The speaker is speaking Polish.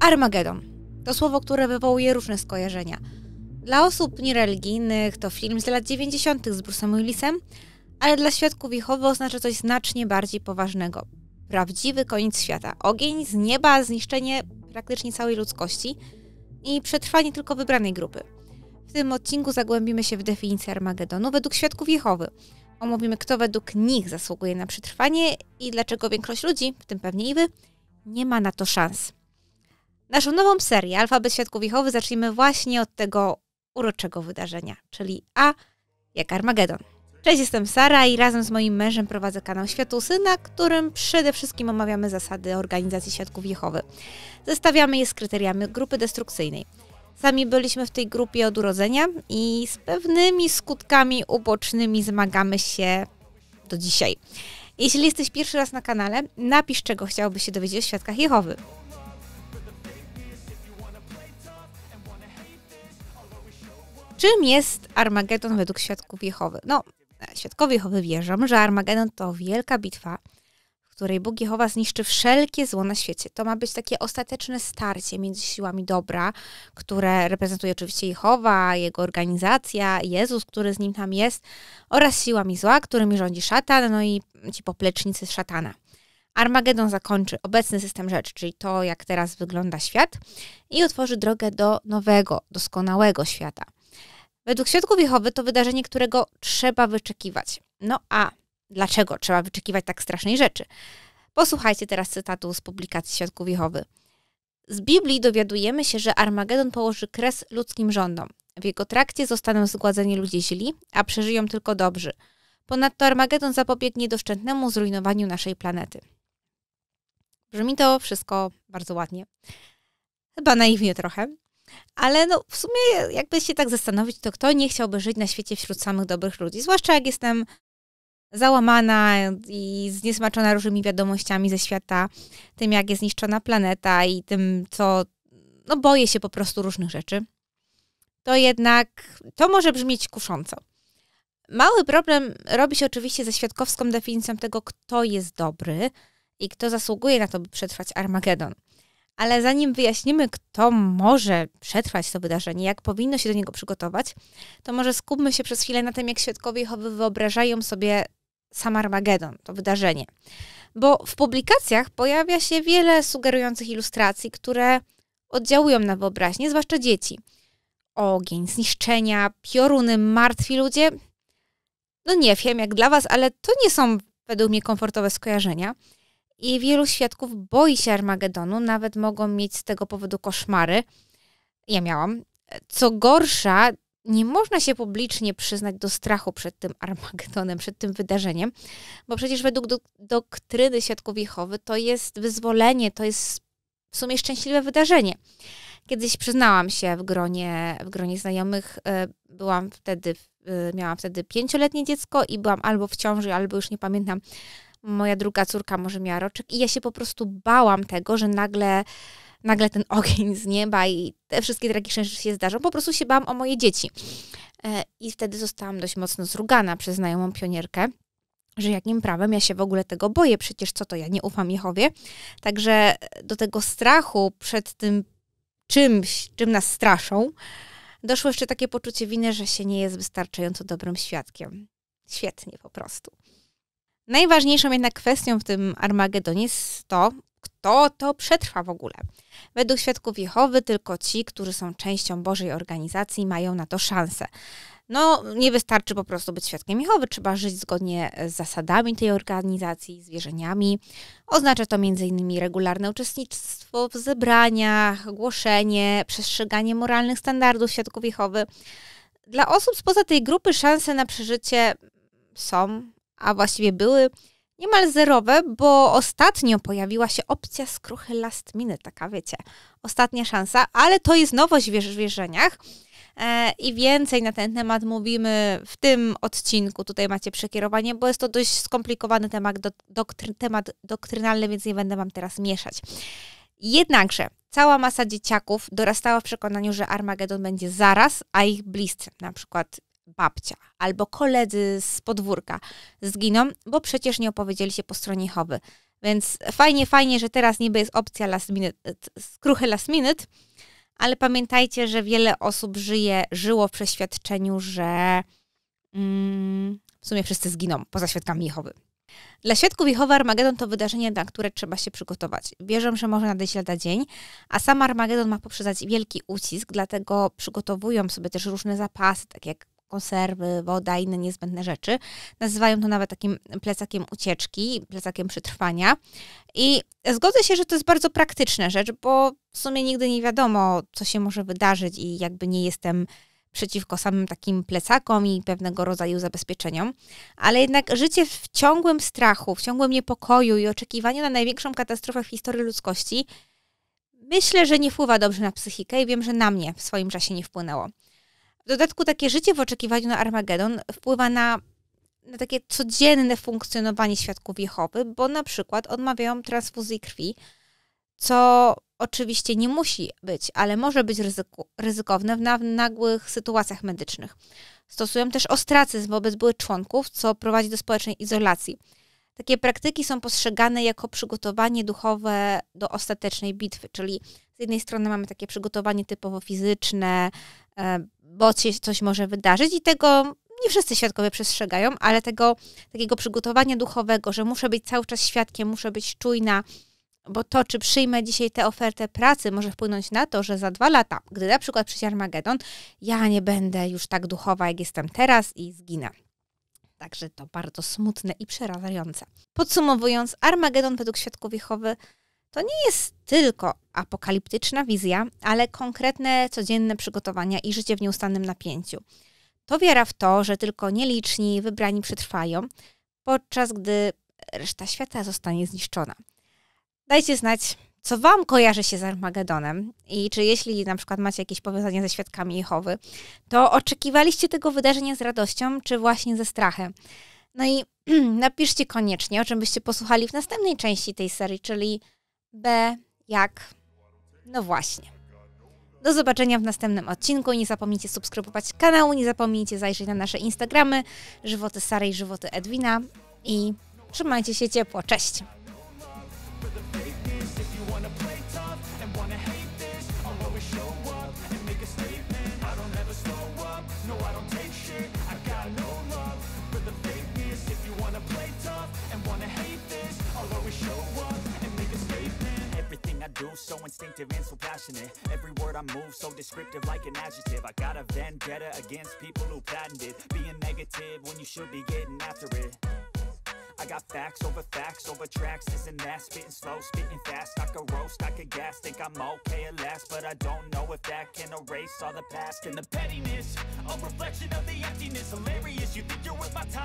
Armagedon to słowo, które wywołuje różne skojarzenia. Dla osób niereligijnych to film z lat 90. z Bruce'em Willisem, ale dla świadków Jehowy oznacza coś znacznie bardziej poważnego. Prawdziwy koniec świata. Ogień z nieba, zniszczenie praktycznie całej ludzkości i przetrwanie tylko wybranej grupy. W tym odcinku zagłębimy się w definicję Armagedonu według świadków Jehowy. Omówimy, kto według nich zasługuje na przetrwanie i dlaczego większość ludzi, w tym pewnie i wy, nie ma na to szans. Naszą nową serię Alfabet Świadków Jehowy zaczniemy właśnie od tego uroczego wydarzenia, czyli A jak Armagedon. Cześć, jestem Sara i razem z moim mężem prowadzę kanał Światusy, na którym przede wszystkim omawiamy zasady organizacji Świadków Jehowy. Zestawiamy je z kryteriami grupy destrukcyjnej. Sami byliśmy w tej grupie od urodzenia i z pewnymi skutkami ubocznymi zmagamy się do dzisiaj. Jeśli jesteś pierwszy raz na kanale, napisz, czego chciałbyś się dowiedzieć o Świadkach Jehowy. Czym jest Armagedon według Świadków Jehowy? Świadkowie Jehowy wierzą, że Armagedon to wielka bitwa, w której Bóg Jehowa zniszczy wszelkie zło na świecie. To ma być takie ostateczne starcie między siłami dobra, które reprezentuje oczywiście Jehowa, jego organizacja, Jezus, który z nim tam jest, oraz siłami zła, którymi rządzi szatan, no i ci poplecznicy szatana. Armagedon zakończy obecny system rzeczy, czyli to, jak teraz wygląda świat, i otworzy drogę do nowego, doskonałego świata. Według Świadków Jehowy to wydarzenie, którego trzeba wyczekiwać. No a dlaczego trzeba wyczekiwać tak strasznej rzeczy? Posłuchajcie teraz cytatu z publikacji Świadków Jehowy. Z Biblii dowiadujemy się, że Armagedon położy kres ludzkim rządom. W jego trakcie zostaną zgładzeni ludzie źli, a przeżyją tylko dobrzy. Ponadto Armagedon zapobiegnie doszczętnemu zrujnowaniu naszej planety. Brzmi to wszystko bardzo ładnie. Chyba naiwnie trochę. Ale w sumie jakby się tak zastanowić, to kto nie chciałby żyć na świecie wśród samych dobrych ludzi? Zwłaszcza jak jestem załamana i zniesmaczona różnymi wiadomościami ze świata, tym jak jest zniszczona planeta i tym, co boję się po prostu różnych rzeczy. To jednak to może brzmieć kusząco. Mały problem robi się oczywiście ze świadkowską definicją tego, kto jest dobry i kto zasługuje na to, by przetrwać Armagedon. Ale zanim wyjaśnimy, kto może przetrwać to wydarzenie, jak powinno się do niego przygotować, to może skupmy się przez chwilę na tym, jak świadkowie Jehowy wyobrażają sobie sam Armagedon, to wydarzenie. Bo w publikacjach pojawia się wiele sugerujących ilustracji, które oddziałują na wyobraźnię, zwłaszcza dzieci. Ogień, zniszczenia, pioruny, martwi ludzie. Nie wiem jak dla was, ale to nie są według mnie komfortowe skojarzenia. I wielu świadków boi się Armagedonu, nawet mogą mieć z tego powodu koszmary. Ja miałam. Co gorsza, nie można się publicznie przyznać do strachu przed tym Armagedonem, przed tym wydarzeniem, bo przecież według doktryny Świadków Jehowy to jest wyzwolenie, to jest w sumie szczęśliwe wydarzenie. Kiedyś przyznałam się w gronie znajomych, miałam wtedy 5-letnie dziecko i byłam albo w ciąży, albo już nie pamiętam. Moja druga córka może miała roczek i ja się po prostu bałam tego, że nagle ten ogień z nieba i te wszystkie tragiczne rzeczy się zdarzą. Po prostu się bałam o moje dzieci. I wtedy zostałam dość mocno zrugana przez znajomą pionierkę, że jakim prawem ja się w ogóle tego boję. Przecież co to, ja nie ufam Jehowie. Także do tego strachu przed tym czymś, czym nas straszą, doszło jeszcze takie poczucie winy, że się nie jest wystarczająco dobrym świadkiem. Świetnie po prostu. Najważniejszą jednak kwestią w tym Armagedonie jest to, kto to przetrwa w ogóle. Według Świadków Jehowy tylko ci, którzy są częścią Bożej organizacji, mają na to szansę. Nie wystarczy po prostu być Świadkiem Jehowy, trzeba żyć zgodnie z zasadami tej organizacji, z wierzeniami. Oznacza to m.in. regularne uczestnictwo w zebraniach, głoszenie, przestrzeganie moralnych standardów Świadków Jehowy. Dla osób spoza tej grupy szanse na przeżycie są, a właściwie były niemal zerowe, bo ostatnio pojawiła się opcja skruchy last minute, taka wiecie, ostatnia szansa, ale to jest nowość w wierzeniach i więcej na ten temat mówimy w tym odcinku. Tutaj macie przekierowanie, bo jest to dość skomplikowany temat doktrynalny, więc nie będę wam teraz mieszać. Jednakże cała masa dzieciaków dorastała w przekonaniu, że Armagedon będzie zaraz, a ich bliscy, na przykład babcia albo koledzy z podwórka zginą, bo przecież nie opowiedzieli się po stronie Jehowy. Więc fajnie, że teraz niby jest opcja skruchy last minute, ale pamiętajcie, że wiele osób żyło w przeświadczeniu, że w sumie wszyscy zginą, poza świadkami Jehowy. Dla świadków Jehowy Armagedon to wydarzenie, na które trzeba się przygotować. Wierzę, że może nadejść lada dzień, a sam Armagedon ma poprzedzać wielki ucisk, dlatego przygotowują sobie też różne zapasy, takie jak konserwy, woda i inne niezbędne rzeczy. Nazywają to nawet takim plecakiem ucieczki, plecakiem przetrwania. I zgodzę się, że to jest bardzo praktyczna rzecz, bo w sumie nigdy nie wiadomo, co się może wydarzyć i jakby nie jestem przeciwko samym takim plecakom i pewnego rodzaju zabezpieczeniom. Ale jednak życie w ciągłym strachu, w ciągłym niepokoju i oczekiwaniu na największą katastrofę w historii ludzkości, myślę, że nie wpływa dobrze na psychikę i wiem, że na mnie w swoim czasie nie wpłynęło. W dodatku takie życie w oczekiwaniu na Armagedon wpływa na takie codzienne funkcjonowanie świadków Jehowy, bo na przykład odmawiają transfuzji krwi, co oczywiście nie musi być, ale może być ryzykowne w nagłych sytuacjach medycznych. Stosują też ostracyzm wobec byłych członków, co prowadzi do społecznej izolacji. Takie praktyki są postrzegane jako przygotowanie duchowe do ostatecznej bitwy, czyli z jednej strony mamy takie przygotowanie typowo fizyczne, bo się coś może wydarzyć i tego nie wszyscy świadkowie przestrzegają, ale tego takiego przygotowania duchowego, że muszę być cały czas świadkiem, muszę być czujna, bo to, czy przyjmę dzisiaj tę ofertę pracy, może wpłynąć na to, że za 2 lata, gdy na przykład przyjdzie Armagedon, ja nie będę już tak duchowa, jak jestem teraz i zginę. Także to bardzo smutne i przerażające. Podsumowując, Armagedon według świadków Jehowy to nie jest tylko apokaliptyczna wizja, ale konkretne, codzienne przygotowania i życie w nieustannym napięciu. To wiara w to, że tylko nieliczni, wybrani przetrwają, podczas gdy reszta świata zostanie zniszczona. Dajcie znać, co wam kojarzy się z Armagedonem i czy jeśli na przykład macie jakieś powiązania ze świadkami Jehowy, to oczekiwaliście tego wydarzenia z radością, czy właśnie ze strachem? No i napiszcie koniecznie, o czym byście posłuchali w następnej części tej serii, czyli B jak... No właśnie. Do zobaczenia w następnym odcinku. Nie zapomnijcie subskrybować kanału, nie zapomnijcie zajrzeć na nasze Instagramy, Żywoty Sary i Żywoty Edwina i trzymajcie się ciepło. Cześć! So instinctive and so passionate. Every word I move so descriptive like an adjective. I got a vendetta against people who patented being negative when you should be getting after it. I got facts over tracks, this and that. Spitting slow, spitting fast. I could roast, I could gas. Think I'm okay at last, but I don't know if that can erase all the past. And the pettiness, a reflection of the emptiness. Hilarious, you think you're